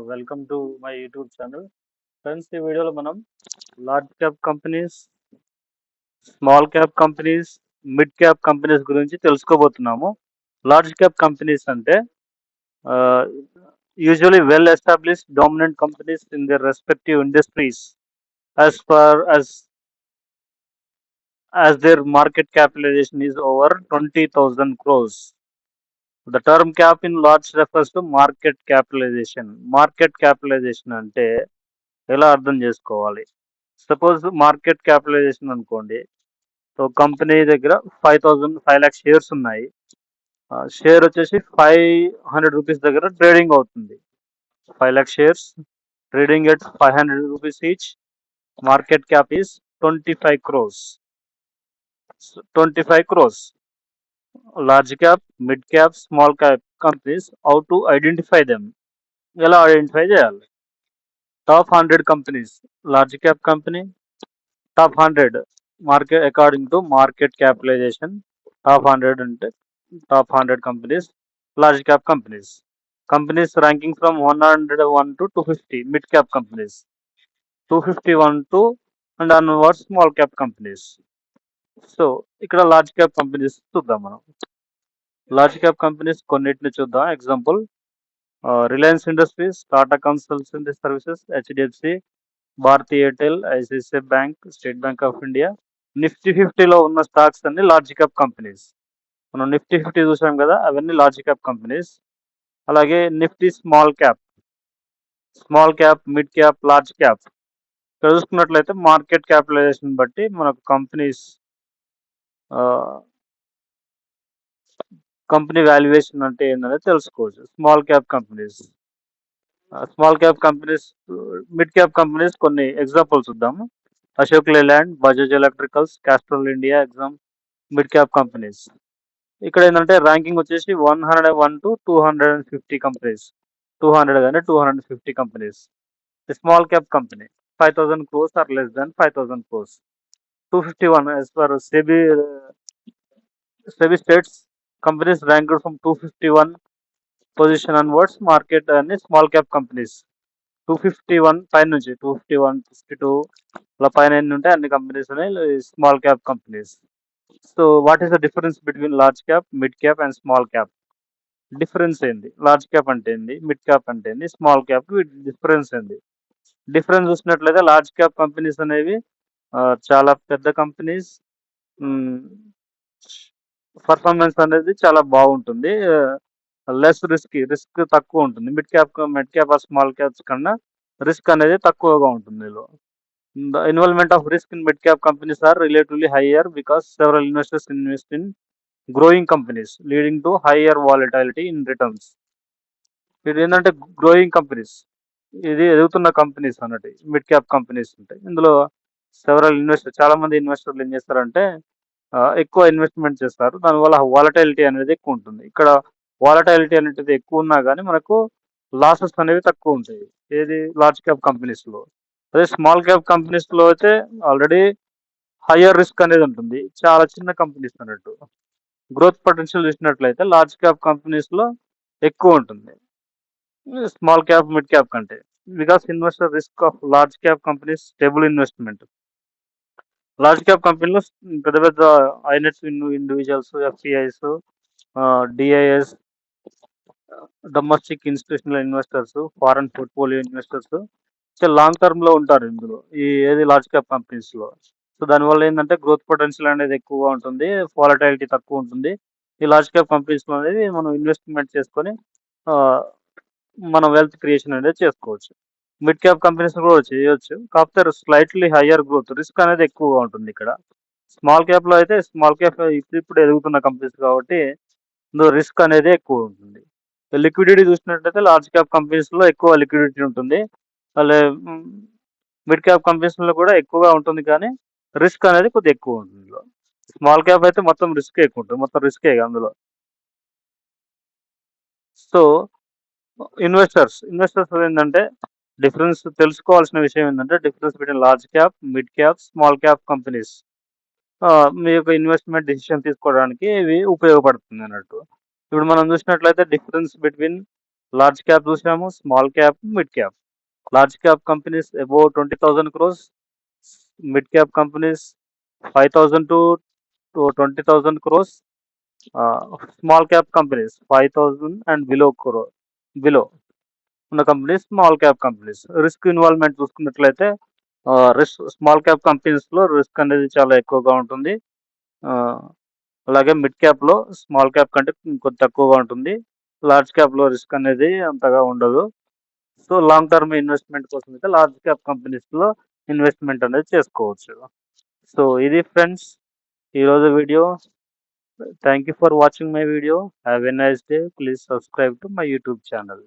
Welcome to my YouTube channel. Friends, ఈ వీడియోలో మనం large cap companies, small cap companies, mid cap companies గురించి తెలుసుకోబోతున్నాము. Large cap companies అంటే usually well established dominant companies in their respective industries as far as their market capitalization is over 20,000 crores. The term cap in large refers to market capitalization. Market capitalization అంటే ఎలా అర్థం చేసుకోవాలి? Suppose market capitalisation అనుకోండి. So company దగ్గర 5,500,000 shares ఉన్నాయి. Share వచ్చేసి 500 rupees దగ్గర trading అవుతుంది. 5,00,000 shares trading at 500 rupees each. Market cap is 25 crores. 25 crores. Large cap, mid cap, small cap companies, how to identify them? ఎలా ఐడెంటిఫై చేయాలి? Top 100 companies, large cap company. Top 100 market according to market capitalisation. Top 100 అంటే top 100 companies, large cap companies. Companies ranking from 101 to 250 mid cap companies. 251 to and onwards small cap companies. So ఇక్కడ large cap companies చూద్దాం మనం. Large cap companies కొన్నిటిని చూద్దాం. Example Reliance Industries, Tata Consultancy Services, HDFC, Bharti Airtel, ICICI Bank, State Bank of India. Nifty 50లో ఉన్న stocks అన్ని large cap companies. మనం Nifty 50 చూసాం కదా, అవన్నీ లార్జ్ క్యాప్ కంపెనీస్. అలాగే Nifty small cap, mid cap, large cap. ఇక్కడ చూసుకున్నట్లయితే మార్కెట్ క్యాపిటలైజేషన్ బట్టి మనకు కంపెనీ వాల్యుయేషన్ అంటే ఏంటనేది తెలుసుకోవచ్చు. Small cap companies, mid cap companies కొన్ని ఎగ్జాంపుల్స్ చూద్దాము. Ashok Leyland, Bajaj Electricals, Castrol India exam mid cap companies. ఇక్కడ ఏంటంటే ర్యాంకింగ్ వచ్చేసి 101 to 250 కంపెనీస్. 200 కానీ 250 companies. Small cap company 5,000 crores or less than 5,000 crores. 251 as per SEBI states companies ranked from 251 position onwards market అని small cap companies. 251 పైన నుంచి 251, 52 ఇలా పైన ఎన్ని ఉంటాయి అన్ని కంపెనీస్ ఉన్నాయి small cap companies. So what is the difference between large cap, mid cap and small cap? Difference ఏంది? లార్జ్ క్యాప్ అంటే ఏంది, మిడ్ క్యాప్ అంటే ఏంది, స్మాల్ క్యాప్ డిఫరెన్స్ ఏంది? డిఫరెన్స్ చూసినట్లయితే లార్జ్ క్యాప్ కంపెనీస్ అనేవి చాలా పెద్ద కంపెనీస్. పర్ఫార్మెన్స్ అనేది చాలా బాగుంటుంది. లెస్ రిస్క్ తక్కువ ఉంటుంది. Mid cap or small caps కన్నా రిస్క్ అనేది తక్కువగా ఉంటుంది. The involvement of risk in mid-cap companies are relatively higher because several investors invest in growing companies, leading to higher volatility in returns. ఇది ఏంటంటే growing companies, ఇది ఎదుగుతున్న companies అన్నట్టు mid cap companies ఉంటాయి. ఇందులో చాలా మంది ఇన్వెస్టర్లు ఏం చేస్తారంటే ఎక్కువ ఇన్వెస్ట్మెంట్ చేస్తారు. దానివల్ల వాలటైలిటీ అనేది ఎక్కువ ఉంటుంది. ఇక్కడ వాలటైలిటీ అనేది ఎక్కువ ఉన్నా కానీ మనకు లాసెస్ అనేవి తక్కువ ఉంటాయి. ఏది లార్జ్ క్యాప్ కంపెనీస్లో. అదే స్మాల్ క్యాప్ కంపెనీస్లో అయితే ఆల్రెడీ హయ్యర్ రిస్క్ అనేది ఉంటుంది. చాలా చిన్న కంపెనీస్ అన్నట్టు. గ్రోత్ పొటెన్షియల్ చూసినట్లయితే లార్జ్ క్యాప్ కంపెనీస్లో ఎక్కువ ఉంటుంది స్మాల్ క్యాప్, మిడ్ క్యాప్ కంటే. Because investor risk of large cap companies stable investment. Large cap కంపెనీలో పెద్ద పెద్ద ఐనెట్స్ individuals, FIIs, DIIs, domestic institutional investors, foreign portfolio investors long term లో ఉంటారు ఇందులో, ఏది లార్జ్ క్యాప్ కంపెనీస్ లో. సో దానివల్ల ఏంటంటే గ్రోత్ పొటెన్షియల్ అనేది ఎక్కువగా ఉంటుంది, వాలటైలిటీ తక్కువ ఉంటుంది. ఈ లార్జ్ క్యాప్ కంపెనీస్ లో అనేది మనం ఇన్వెస్ట్మెంట్ చేసుకొని మనం వెల్త్ క్రియేషన్ అనేది చేసుకోవచ్చు. మిడ్ క్యాప్ కంపెనీస్ కూడా చేయొచ్చు, కాకపోతే స్లైట్లీ హయ్యర్ గ్రోత్, రిస్క్ అనేది ఎక్కువగా ఉంటుంది ఇక్కడ. స్మాల్ క్యాప్ లో అయితే స్మాల్ క్యాప్ ఇప్పుడు ఎదుగుతున్న కంపెనీస్ కాబట్టి ఇందులో రిస్క్ అనేది ఎక్కువ ఉంటుంది. లిక్విడిటీ చూసినట్లయితే లార్జ్ క్యాప్ కంపెనీస్ లో ఎక్కువ లిక్విడిటీ ఉంటుంది. అలాగే మిడ్ క్యాప్ కంపెనీస్ లో కూడా ఎక్కువగా ఉంటుంది, కానీ రిస్క్ అనేది కొద్దిగా ఎక్కువ ఉంటుంది. స్మాల్ క్యాప్ అయితే మొత్తం రిస్క్ ఎక్కువ ఉంటుంది, మొత్తం రిస్కే అందులో. సో ఇన్వెస్టర్స్ ఏంటంటే డిఫరెన్స్ తెలుసుకోవాల్సిన విషయం ఏంటంటే difference between large cap, mid cap, small cap companies. మీ యొక్క ఇన్వెస్ట్మెంట్ డెసిషన్ తీసుకోవడానికి ఇవి ఉపయోగపడుతుంది అన్నట్టు. ఇప్పుడు మనం చూసినట్లయితే డిఫరెన్స్ బిట్వీన్ లార్జ్ క్యాప్ చూసాము, small cap, mid cap. Large cap companies above 20,000 crores, mid cap companies 5,000 to 20,000 crores, small cap companies 5,000 and below ఉన్న companies small cap companies. Risk involvement చూసుకున్నట్లయితే స్మాల్ క్యాప్ కంపెనీస్లో risk అనేది చాలా ఎక్కువగా ఉంటుంది. అలాగే mid క్యాప్లో small cap కంటే కొంచెం తక్కువగా ఉంటుంది. లార్జ్ క్యాప్లో రిస్క్ అనేది అంతగా ఉండదు. సో లాంగ్ టర్మ్ ఇన్వెస్ట్మెంట్ కోసం అయితే లార్జ్ క్యాప్ కంపెనీస్లో ఇన్వెస్ట్మెంట్ అనేది చేసుకోవచ్చు. సో ఇది ఫ్రెండ్స్ ఈరోజు video. Thank you for watching my video. Have a nice day. Please subscribe to my YouTube channel.